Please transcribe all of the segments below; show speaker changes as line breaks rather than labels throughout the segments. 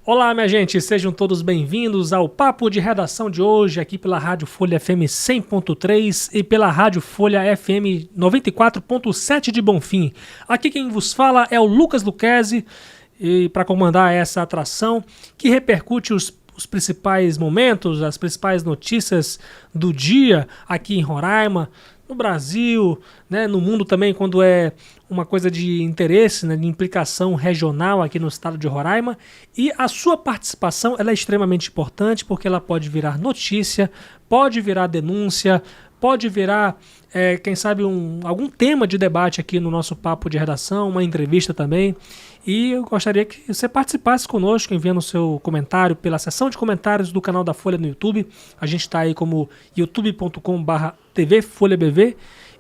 Olá, minha gente, sejam todos bem-vindos ao Papo de Redação de hoje, aqui pela Rádio Folha FM 100.3 e pela Rádio Folha FM 94.7 de Bonfim. Aqui quem vos fala é o Lucas Luquezzi, e para comandar essa atração que repercute os principais momentos, as principais notícias do dia aqui em Roraima, no Brasil, né, no mundo também, quando é uma coisa de interesse, né, de implicação regional aqui no estado de Roraima. E a sua participação ela é extremamente importante porque ela pode virar notícia, pode virar denúncia, pode virar, quem sabe, algum tema de debate aqui no nosso papo de redação, uma entrevista também. E eu gostaria que você participasse conosco, enviando o seu comentário pela seção de comentários do canal da Folha no YouTube. A gente está aí como youtube.com/TV Folha BV.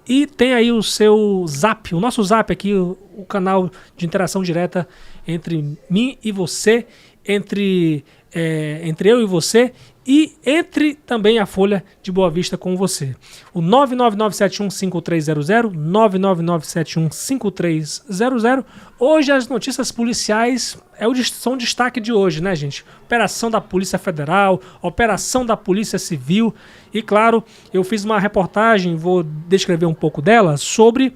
E tem aí o seu zap, o nosso zap aqui, o canal de interação direta entre mim e você, entre eu e você, e entre também a Folha de Boa Vista com você. O 999715300, 999715300. Hoje as notícias policiais são destaque de hoje, né, gente? Operação da Polícia Federal, operação da Polícia Civil. E, claro, eu fiz uma reportagem, vou descrever um pouco dela, sobre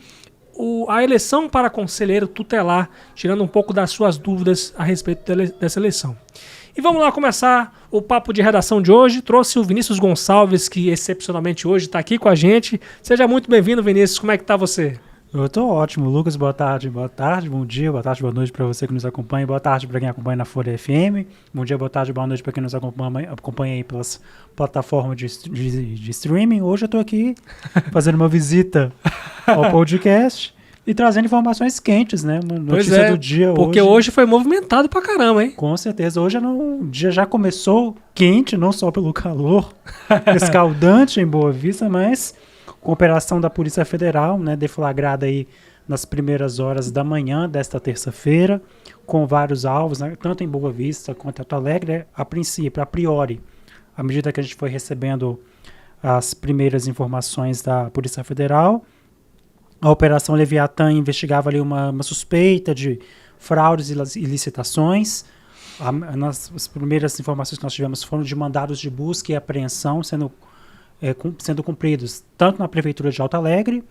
a eleição para conselheiro tutelar, tirando um pouco das suas dúvidas a respeito dessa eleição. E vamos lá começar o papo de redação de hoje. Trouxe o Vinícius Gonçalves, que excepcionalmente hoje está aqui com a gente. Seja muito bem-vindo, Vinícius. Como é que tá você?
Eu tô ótimo, Lucas. Boa tarde, bom dia, boa tarde, boa noite para você que nos acompanha. Boa tarde para quem acompanha na Folha FM. Bom dia, boa tarde, boa noite para quem nos acompanha aí pelas plataformas de streaming. Hoje eu tô aqui fazendo uma visita ao podcast e trazendo informações quentes, né? Uma notícia do dia
porque hoje foi movimentado pra caramba, hein?
Com certeza. Hoje o dia já começou quente, não só pelo calor escaldante em Boa Vista, mas com a operação da Polícia Federal, né, deflagrada aí nas primeiras horas da manhã desta terça-feira, com vários alvos, né, tanto em Boa Vista quanto em Alto Alegre. A priori, à medida que a gente foi recebendo as primeiras informações da Polícia Federal, a Operação Leviatã investigava ali uma suspeita de fraudes e licitações. As primeiras informações que nós tivemos foram de mandados de busca e apreensão sendo cumpridos tanto na Prefeitura de Alto Alegre,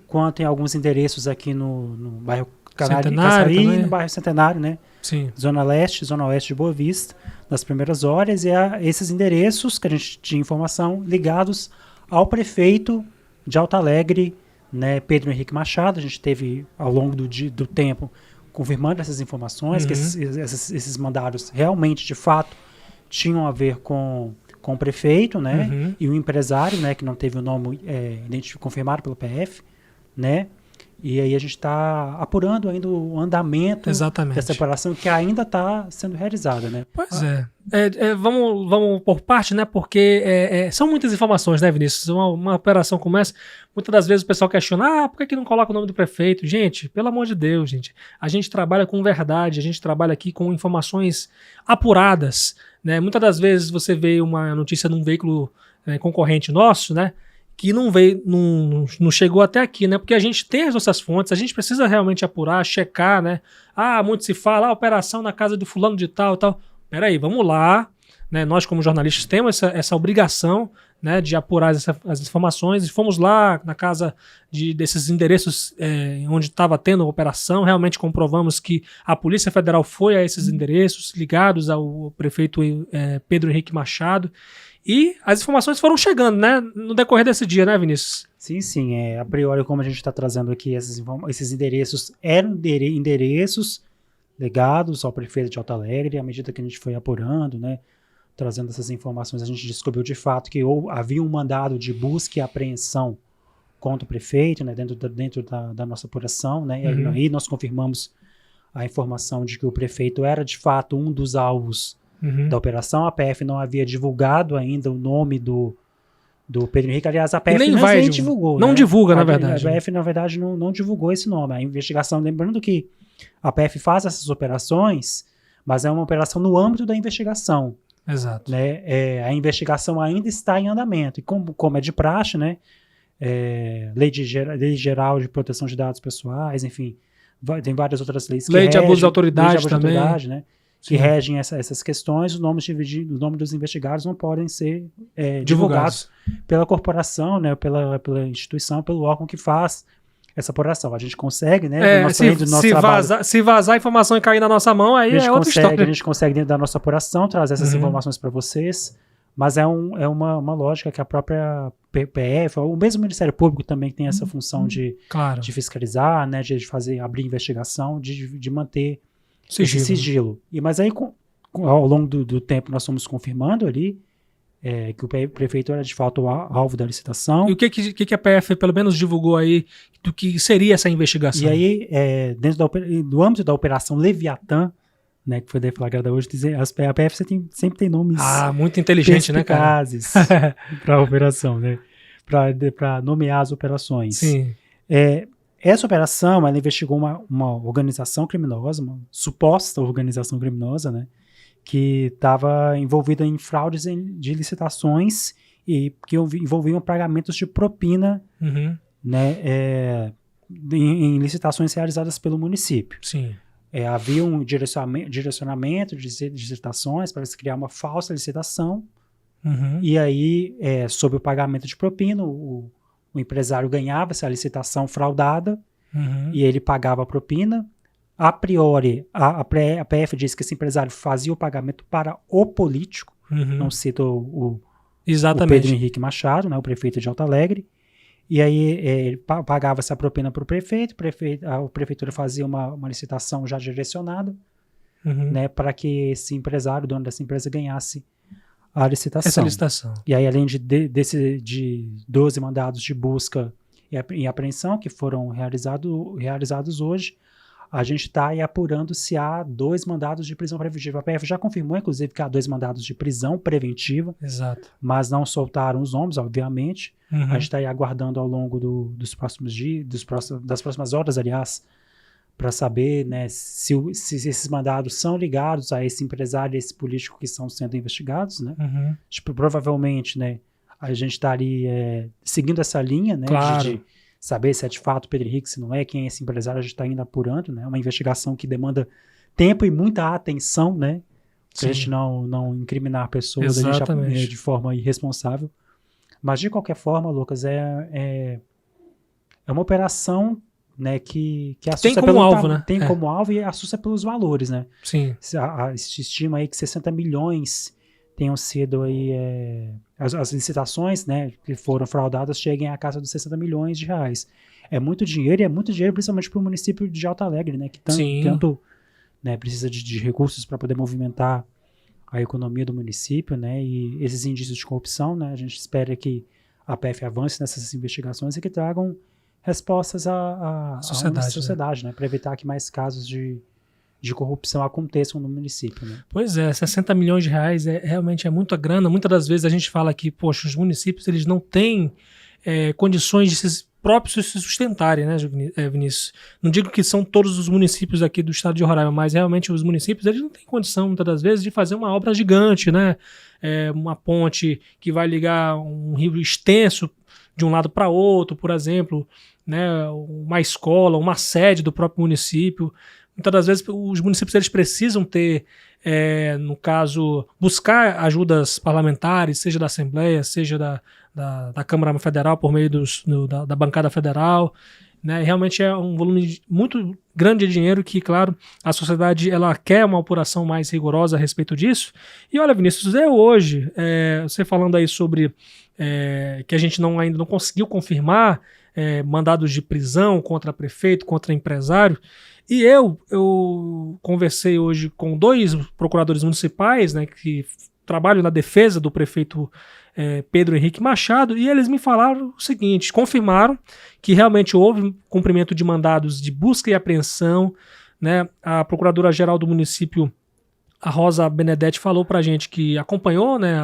quanto em alguns endereços aqui no bairro Caçaí, no bairro Centenário, né?
Sim.
Zona Leste, Zona Oeste de Boa Vista, nas primeiras horas, e esses endereços que a gente tinha informação ligados ao prefeito de Alto Alegre, né, Pedro Henrique Machado. A gente teve, ao longo do tempo, confirmando essas informações, que esses mandados realmente, de fato, tinham a ver com o prefeito, né, e o empresário, né, que não teve o nome confirmado pelo PF, né, e aí a gente está apurando ainda o andamento dessa operação que ainda está sendo realizada, né.
Pois vamos por parte, né, porque são muitas informações, né, Vinícius? Uma operação começa, muitas das vezes o pessoal questiona, por que não coloca o nome do prefeito? Gente, pelo amor de Deus, gente, a gente trabalha com verdade, a gente trabalha aqui com informações apuradas, né? Muitas das vezes você vê uma notícia num veículo concorrente nosso, né, que não chegou até aqui, né? Porque a gente tem as nossas fontes, a gente precisa realmente apurar, checar, né? Muito se fala, operação na casa de fulano de tal, tal. Peraí, vamos lá, né? Nós como jornalistas temos essa obrigação, né, de apurar as informações, e fomos lá na casa desses endereços onde estava tendo a operação. Realmente comprovamos que a Polícia Federal foi a esses endereços ligados ao prefeito Pedro Henrique Machado, e as informações foram chegando, né, no decorrer desse dia, né, Vinícius?
Sim, a priori, como a gente está trazendo aqui, esses endereços eram endereços ligados ao prefeito de Alto Alegre. À medida que a gente foi apurando, né, trazendo essas informações, a gente descobriu de fato que havia um mandado de busca e apreensão contra o prefeito, né, dentro da nossa apuração, né, e aí nós confirmamos a informação de que o prefeito era de fato um dos alvos da operação. A PF não havia divulgado ainda o nome do Pedro Henrique. Aliás, a PF nem divulgou.
Não, né? Divulga, na verdade.
A PF, na verdade, não divulgou esse nome. A investigação, lembrando que a PF faz essas operações, mas é uma operação no âmbito da investigação.
Exato.
Né? A investigação ainda está em andamento. E como é de praxe, né? Lei Geral de Proteção de Dados Pessoais, enfim, tem várias outras leis que
Lei de Abuso de Autoridade também.
Né? que regem essas questões, os nomes dos investigados não podem ser divulgados pela corporação, né, pela instituição, pelo órgão que faz essa apuração. A gente consegue, né?
Se vazar a informação e cair na nossa mão, aí é outra história.
A gente consegue, dentro da nossa apuração, trazer essas informações para vocês, mas é uma lógica que a própria PF, o mesmo Ministério Público também tem essa função de fiscalizar, né, de abrir investigação, de manter esse sigilo. Mas aí, ao longo do tempo, nós fomos confirmando ali que o prefeito era de fato o alvo da licitação.
E o que a PF pelo menos divulgou aí do que seria essa investigação?
E aí, dentro do âmbito da Operação Leviatã, né, que foi deflagrada hoje, a PF sempre tem nomes
muito inteligente, né, cara?
Para a operação, né? Para nomear as operações.
Sim.
Essa operação, ela investigou uma organização criminosa, uma suposta organização criminosa, né, que estava envolvida em fraudes de licitações e que envolviam pagamentos de propina, né, em licitações realizadas pelo município.
Sim.
Havia um direcionamento de licitações para se criar uma falsa licitação, e aí, sob o pagamento de propina, o empresário ganhava essa licitação fraudada, e ele pagava a propina. A priori, a PF disse que esse empresário fazia o pagamento para o político, não cita o Pedro Henrique Machado, né, o prefeito de Alto Alegre. E aí pagava essa propina para o prefeito, a prefeitura fazia uma licitação já direcionada, né, para que esse empresário, o dono dessa empresa, ganhasse a licitação.
Essa licitação.
E aí, além de 12 mandados de busca e apreensão que foram realizados hoje, a gente está aí apurando se há 2 mandados de prisão preventiva. A PF já confirmou, inclusive, que há 2 mandados de prisão preventiva.
Exato.
Mas não soltaram os nomes, obviamente. A gente está aí aguardando ao longo dos próximos dias, das próximas horas, aliás, para saber, né, se esses mandados são ligados a esse empresário e esse político que estão sendo investigados, né? Tipo, provavelmente, né, a gente está ali seguindo essa linha, né, de saber se é de fato Pedro Henrique, se não é, quem é esse empresário, a gente está indo apurando, né? É uma investigação que demanda tempo e muita atenção, né? Para a gente não incriminar pessoas de forma irresponsável. Mas, de qualquer forma, Lucas, é uma operação, né, que assusta
tem como alvo, né?
Tem como alvo e assusta pelos valores, né?
Sim.
Se estima aí que 60 milhões tenham sido aí, as licitações, né, que foram fraudadas cheguem à casa dos 60 milhões de reais. É muito dinheiro, e é muito dinheiro principalmente para o município de Alto Alegre, né, que tanto né, precisa de recursos para poder movimentar a economia do município, né, e esses indícios de corrupção, né, a gente espera que a PF avance nessas investigações e que tragam respostas à sociedade, né, para evitar que mais casos de corrupção aconteçam no município, né?
Pois é, 60 milhões de reais realmente é muita grana. Muitas das vezes a gente fala que, poxa, os municípios eles não têm condições de se próprios se sustentarem, né, Vinícius? Não digo que são todos os municípios aqui do estado de Roraima, mas realmente os municípios eles não têm condição, muitas das vezes, de fazer uma obra gigante, né? Uma ponte que vai ligar um rio extenso de um lado para outro, por exemplo, né? Uma escola, uma sede do próprio município. Muitas das vezes os municípios eles precisam ter, no caso, buscar ajudas parlamentares, seja da Assembleia, seja da Câmara Federal, por meio da bancada federal, né? Realmente é um volume muito grande de dinheiro que, claro, a sociedade ela quer uma apuração mais rigorosa a respeito disso. E olha, Vinícius, hoje, você falando aí sobre que a gente ainda não conseguiu confirmar mandados de prisão contra prefeito, contra empresário. E eu conversei hoje com 2 procuradores municipais, né, que trabalham na defesa do prefeito Pedro Henrique Machado, e eles me falaram o seguinte, confirmaram que realmente houve cumprimento de mandados de busca e apreensão, né? A procuradora-geral do município, a Rosa Benedetti, falou pra gente que acompanhou, né,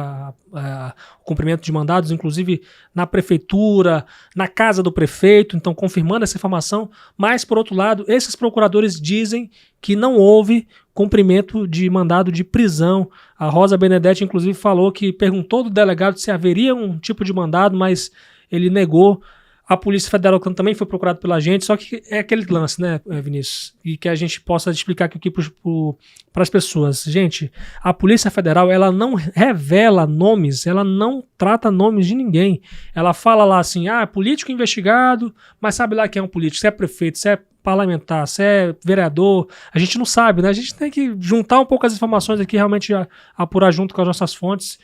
o cumprimento de mandados, inclusive na prefeitura, na casa do prefeito, então confirmando essa informação, mas, por outro lado, esses procuradores dizem que não houve cumprimento de mandado de prisão. A Rosa Benedetti, inclusive, falou que perguntou do delegado se haveria um tipo de mandado, mas ele negou A Polícia Federal também foi procurada pela gente, só que é aquele lance, né, Vinícius? E que a gente possa explicar aqui para as pessoas. Gente, a Polícia Federal, ela não revela nomes, ela não trata nomes de ninguém. Ela fala lá assim, político investigado, mas sabe lá quem é um político, se é prefeito, se é parlamentar, se é vereador, a gente não sabe, né? A gente tem que juntar um pouco as informações aqui, realmente apurar junto com as nossas fontes.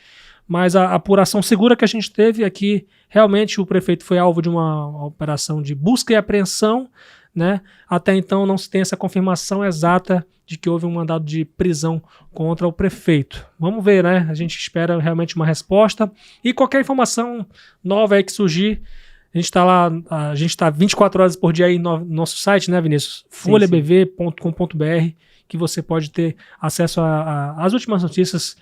Mas a apuração segura que a gente teve aqui, realmente o prefeito foi alvo de uma operação de busca e apreensão, né? Até então não se tem essa confirmação exata de que houve um mandado de prisão contra o prefeito. Vamos ver, né? A gente espera realmente uma resposta. E qualquer informação nova aí que surgir, a gente está lá, a gente está 24 horas por dia aí no nosso site, né, Vinícius? folhabv.com.br, que você pode ter acesso às últimas notícias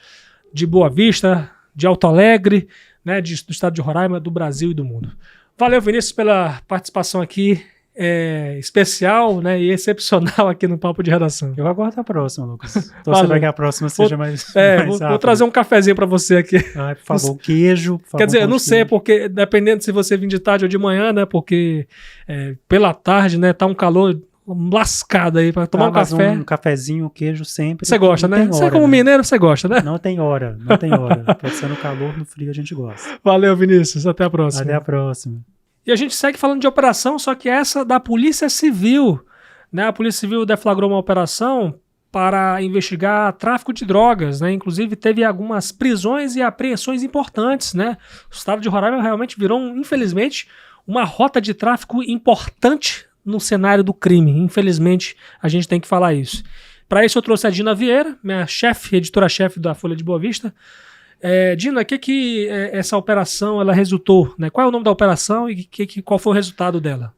de Boa Vista, de Alto Alegre, né, do estado de Roraima, do Brasil e do mundo. Valeu, Vinícius, pela participação aqui especial, né, e excepcional aqui no Papo de Redação.
Eu aguardo a próxima, Lucas. Torcer para que a próxima seja mais
vou trazer um cafezinho para você aqui.
Por favor, queijo. Por favor,
quer dizer, eu não sei, porque dependendo se você vir de tarde ou de manhã, né, porque pela tarde, né, tá um calor lascada aí para tomar um café.
Um cafezinho, queijo sempre.
Você gosta, né? Você como mineiro, você gosta, né?
Não tem hora. Pode ser no calor, no frio, a gente gosta.
Valeu, Vinícius. Até a próxima.
Até a próxima.
E a gente segue falando de operação, só que essa da Polícia Civil, né? A Polícia Civil deflagrou uma operação para investigar tráfico de drogas, né? Inclusive teve algumas prisões e apreensões importantes, né? O estado de Roraima realmente virou, infelizmente, uma rota de tráfico importante no cenário do crime. Infelizmente, a gente tem que falar isso. Para isso, eu trouxe a Dina Vieira, minha editora-chefe da Folha de Boa Vista. Dina, que essa operação ela resultou? Né? Qual é o nome da operação e qual foi o resultado dela?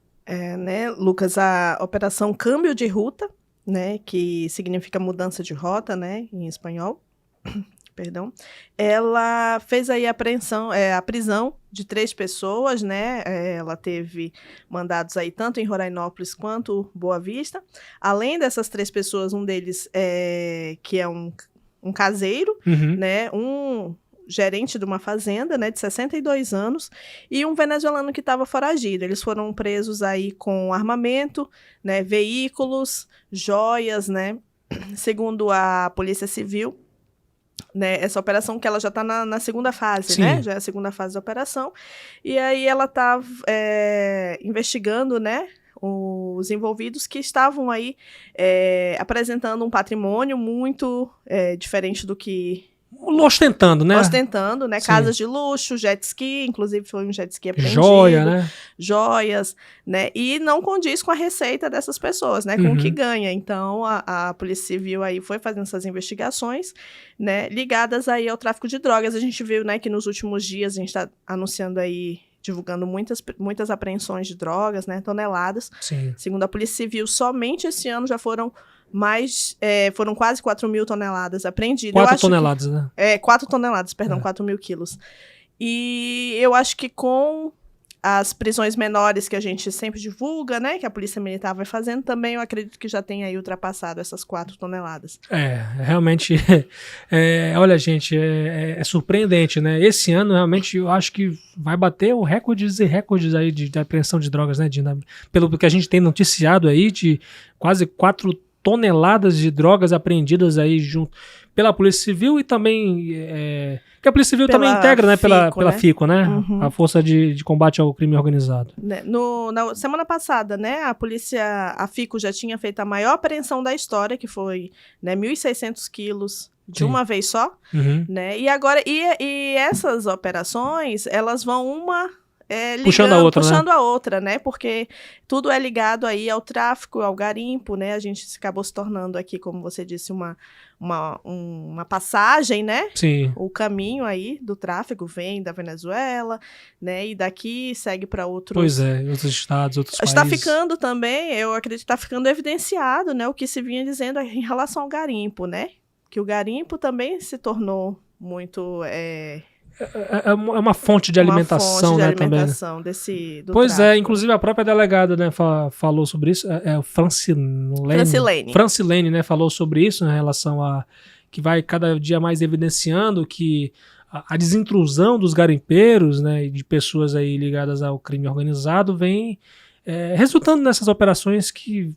Né, Lucas, a Operação Câmbio de Ruta, né, que significa mudança de rota, né, em espanhol, perdão, ela fez aí a prisão de 3 pessoas, né? Ela teve mandados aí tanto em Rorainópolis quanto Boa Vista. Além dessas 3 pessoas, um deles que é um caseiro, né? Um gerente de uma fazenda, né, de 62 anos, e um venezuelano que estava foragido. Eles foram presos aí com armamento, né, veículos, joias, né? Segundo a Polícia Civil, né, essa operação que ela já está na segunda fase,
Sim.
né? Já é a segunda fase da operação. E aí ela está investigando, né, os envolvidos que estavam aí apresentando um patrimônio muito diferente do que...
Ostentando, né?
Ostentando, né?
Sim.
Casas de luxo, jet ski, inclusive foi um jet ski apreendido.
Joia, né?
Joias, né? E não condiz com a receita dessas pessoas, né? Com o que ganha. Então, a Polícia Civil aí foi fazendo essas investigações, né? Ligadas aí ao tráfico de drogas. A gente viu, né, que nos últimos dias a gente está anunciando aí, divulgando muitas apreensões de drogas, né? Toneladas.
Sim.
Segundo a Polícia Civil, somente esse ano já foram foram quase 4 mil toneladas apreendidas.
4 toneladas, né?
4 toneladas, perdão, 4 mil quilos. E eu acho que com as prisões menores que a gente sempre divulga, né, que a Polícia Militar vai fazendo, também eu acredito que já tem aí ultrapassado essas 4 toneladas.
Realmente, olha, gente, é surpreendente, né? Esse ano, realmente, eu acho que vai bater recordes e recordes aí de apreensão de drogas, né, Dina? Pelo que a gente tem noticiado aí, de quase 4 toneladas de drogas apreendidas aí junto pela Polícia Civil e também que a Polícia Civil também integra, né, pela FICO, né, a Força de Combate ao Crime Organizado.
Na semana passada, né, a FICO já tinha feito a maior apreensão da história, que foi, né, 1.600 quilos de uma vez só, né, e agora, e essas operações, elas vão puxando a outra, né? Porque tudo é ligado aí ao tráfico, ao garimpo, né? A gente acabou se tornando aqui, como você disse, uma passagem, né?
Sim.
O caminho aí do tráfico vem da Venezuela, né? E daqui segue para outros...
Pois outros estados, outros países.
Está ficando também, eu acredito que está ficando evidenciado, né? O que se vinha dizendo em relação ao garimpo, né? Que o garimpo também se tornou muito...
É uma fonte de alimentação, né, também.
Do
pois
tráfico.
Inclusive a própria delegada, né, falou sobre isso, o Francilene, né, falou sobre isso, né, em relação a que vai cada dia mais evidenciando que a desintrusão dos garimpeiros, né, e de pessoas aí ligadas ao crime organizado vem resultando nessas operações que,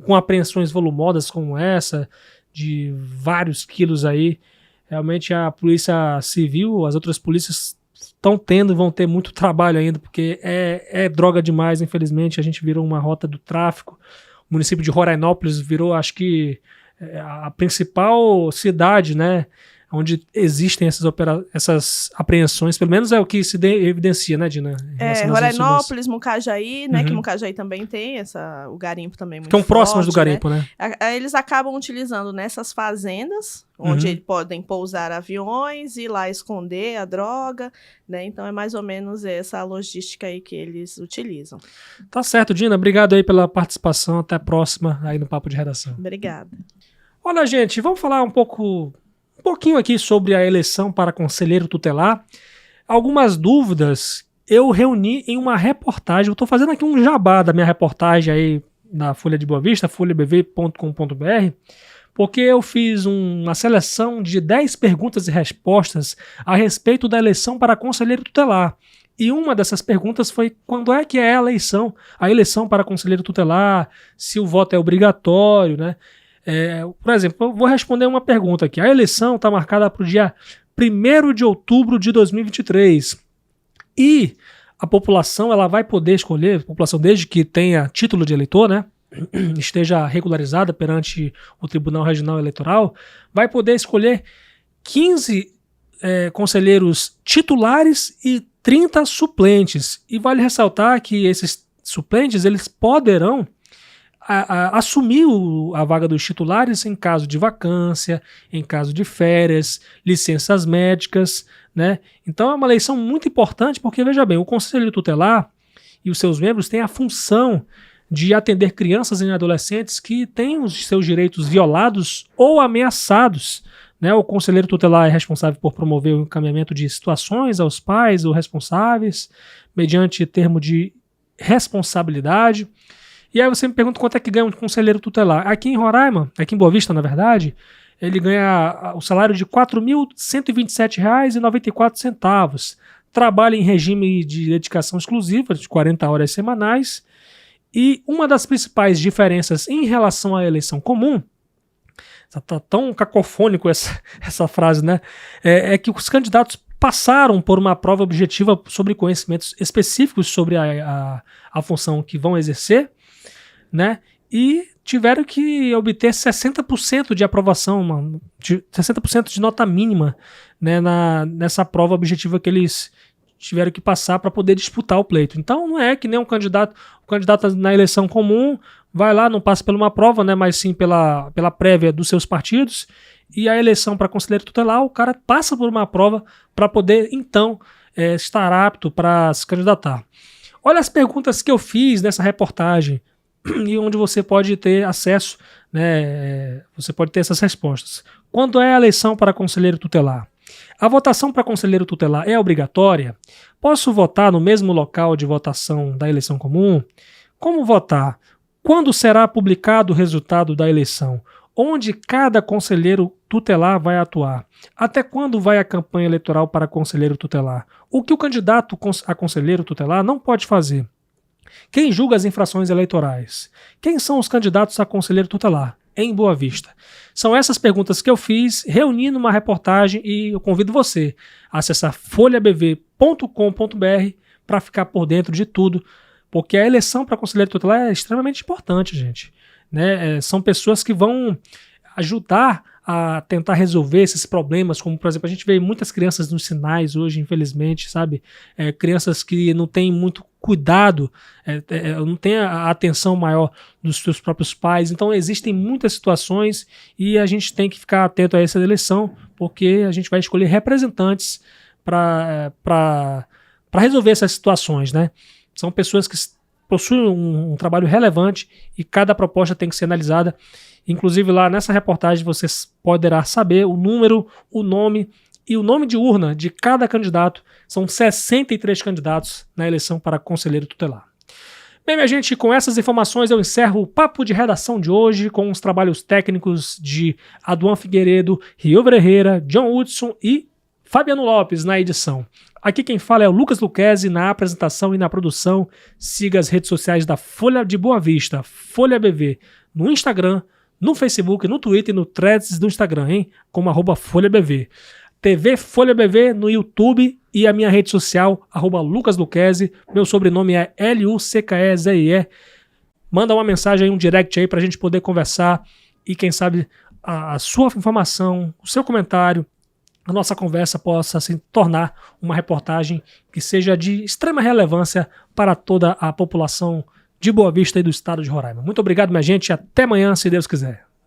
com apreensões volumosas como essa, de vários quilos aí, realmente a Polícia Civil, as outras polícias vão ter muito trabalho ainda, porque é droga demais, infelizmente. A gente virou uma rota do tráfico. O município de Rorainópolis virou, acho que, a principal cidade, né, onde existem essas apreensões, pelo menos é o que se evidencia, né, Dina?
Rorainópolis, Mucajaí, né, que Mucajaí também tem o garimpo também muito
forte. Estão próximos do
né?
garimpo, né?
Eles acabam utilizando nessas fazendas, onde eles podem pousar aviões e lá esconder a droga, né? Então é mais ou menos essa a logística aí que eles utilizam.
Tá certo, Dina. Obrigado aí pela participação. Até a próxima aí no Papo de Redação.
Obrigada.
Olha, gente, vamos falar um pouquinho aqui sobre a eleição para conselheiro tutelar. Algumas dúvidas eu reuni em uma reportagem. Eu estou fazendo aqui um jabá da minha reportagem aí na Folha de Boa Vista, folhabv.com.br, porque eu fiz uma seleção de 10 perguntas e respostas a respeito da eleição para conselheiro tutelar. E uma dessas perguntas foi quando é que é a eleição para conselheiro tutelar, se o voto é obrigatório, né? Por exemplo, eu vou responder uma pergunta aqui. A eleição está marcada para o dia 1º de outubro de 2023. E a população ela vai poder escolher, a população desde que tenha título de eleitor, né, esteja regularizada perante o Tribunal Regional Eleitoral, vai poder escolher 15 conselheiros titulares e 30 suplentes. E vale ressaltar que esses suplentes eles poderão assumir a vaga dos titulares em caso de vacância, em caso de férias, licenças médicas, né? Então é uma eleição muito importante porque, veja bem, o Conselho Tutelar e os seus membros têm a função de atender crianças e adolescentes que têm os seus direitos violados ou ameaçados, né? O Conselheiro Tutelar é responsável por promover o encaminhamento de situações aos pais ou responsáveis, mediante termo de responsabilidade. E aí você me pergunta quanto é que ganha um conselheiro tutelar. Aqui em Roraima, aqui em Boa Vista, na verdade, ele ganha o salário de R$ 4.127,94. Trabalha em regime de dedicação exclusiva, de 40 horas semanais. E uma das principais diferenças em relação à eleição comum, tá tão cacofônico essa frase, né? É que os candidatos passaram por uma prova objetiva sobre conhecimentos específicos sobre a função que vão exercer, né? E tiveram que obter 60% de aprovação, 60% de nota mínima, né, nessa prova objetiva que eles tiveram que passar para poder disputar o pleito. Então não é que nem o candidato na eleição comum vai lá, não passa por uma prova, né, mas sim pela prévia dos seus partidos, e a eleição para conselheiro tutelar, o cara passa por uma prova para poder, então, estar apto para se candidatar. Olha as perguntas que eu fiz nessa reportagem, e onde você pode ter acesso, né, você pode ter essas respostas. Quando é a eleição para conselheiro tutelar? A votação para conselheiro tutelar é obrigatória? Posso votar no mesmo local de votação da eleição comum? Como votar? Quando será publicado o resultado da eleição? Onde cada conselheiro tutelar vai atuar? Até quando vai a campanha eleitoral para conselheiro tutelar? O que o candidato a conselheiro tutelar não pode fazer? Quem julga as infrações eleitorais? Quem são os candidatos a conselheiro tutelar? Em Boa Vista. São essas perguntas que eu fiz, reuni numa reportagem e eu convido você a acessar folhabv.com.br para ficar por dentro de tudo, porque a eleição para conselheiro tutelar é extremamente importante, gente. Né? São pessoas que vão ajudar a tentar resolver esses problemas, como, por exemplo, a gente vê muitas crianças nos sinais hoje, infelizmente, sabe? Crianças que não têm muito cuidado, não têm a atenção maior dos seus próprios pais. Então, existem muitas situações e a gente tem que ficar atento a essa eleição, porque a gente vai escolher representantes para resolver essas situações, né? São pessoas que possuem um trabalho relevante e cada proposta tem que ser analisada. Inclusive lá nessa reportagem você poderá saber o número, o nome e o nome de urna de cada candidato. São 63 candidatos na eleição para conselheiro tutelar. Bem, minha gente, com essas informações eu encerro o Papo de Redação de hoje com os trabalhos técnicos de Aduan Figueiredo, Rio Ferreira, John Hudson e Fabiano Lopes na edição. Aqui quem fala é o Lucas Luquezzi na apresentação e na produção. Siga as redes sociais da Folha de Boa Vista, Folha BV, no Instagram, no Facebook, no Twitter e no Threads do Instagram, hein? Como @FolhaBV. TV Folha BV no YouTube e a minha rede social, @Lucas Luquezzi. Meu sobrenome é Luczeze. Manda uma mensagem aí, um direct aí pra gente poder conversar e quem sabe a sua informação, o seu comentário, a nossa conversa possa se tornar uma reportagem que seja de extrema relevância para toda a população de Boa Vista e do estado de Roraima. Muito obrigado, minha gente, e até amanhã, se Deus quiser.